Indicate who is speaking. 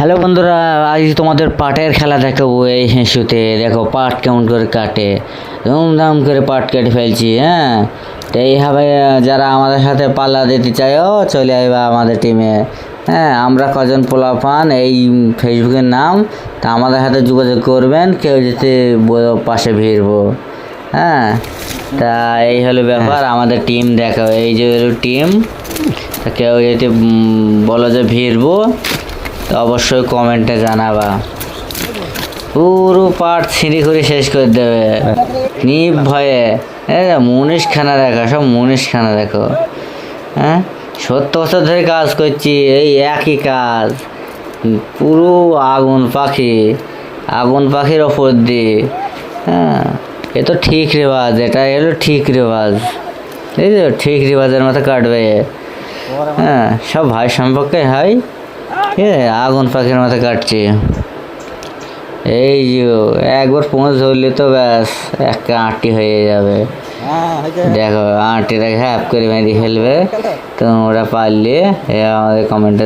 Speaker 1: Hello বন্ধুরা, আজ তোমাদের পাটের খেলা দেখাবো। এই হেঁসুতে দেখো পাট কেমন করে কাটে, ধুমধাম করে পাট কেটে ফেলছি। হ্যাঁ, তো এইভাবে যারা আমাদের সাথে পাল্লা দিতে চাইও চলে আসবে আমাদের টিমে। হ্যাঁ, আমরা কজন পোলাপান, এই ফেসবুকের নাম, তা আমাদের সাথে যোগাযোগ করবেন, কেউ যেতে পাশে ভিড়বো। হ্যাঁ, তা এই হলো ব্যাপার। আমাদের টিম দেখো, এই যে টিম, কেউ যদি বলো যে ভিড়বো তো অবশ্যই কমেন্টে জানাবা। পুরো পাট ছিঁড়ি করে শেষ করে দেবে নিপ ভয়ে। মুনিশখানা দেখো, সব মুনিশখানা দেখো। হ্যাঁ, 70 বছর ধরে কাজ করছি, এই একই কাজ। পুরো আগুন পাখির ওপর দিয়ে। হ্যাঁ, এ তো ঠিক রেওয়াজ, এটা এলো ঠিক রেওয়াজ। এই তো ঠিক রেওয়াজের মতো কাটবে। হ্যাঁ, সব ভাই সম্পর্কে হয়। আগুন পাখির মতো কাটছে। এই যে একবার পৌঁছ ধরলে তো ব্যাস একটা আঁটি হয়ে যাবে। দেখো আঁটিটাকে হ্যাপ করে বেঁধে ফেলবে। তোমরা পারলে আমাদের কমেন্টে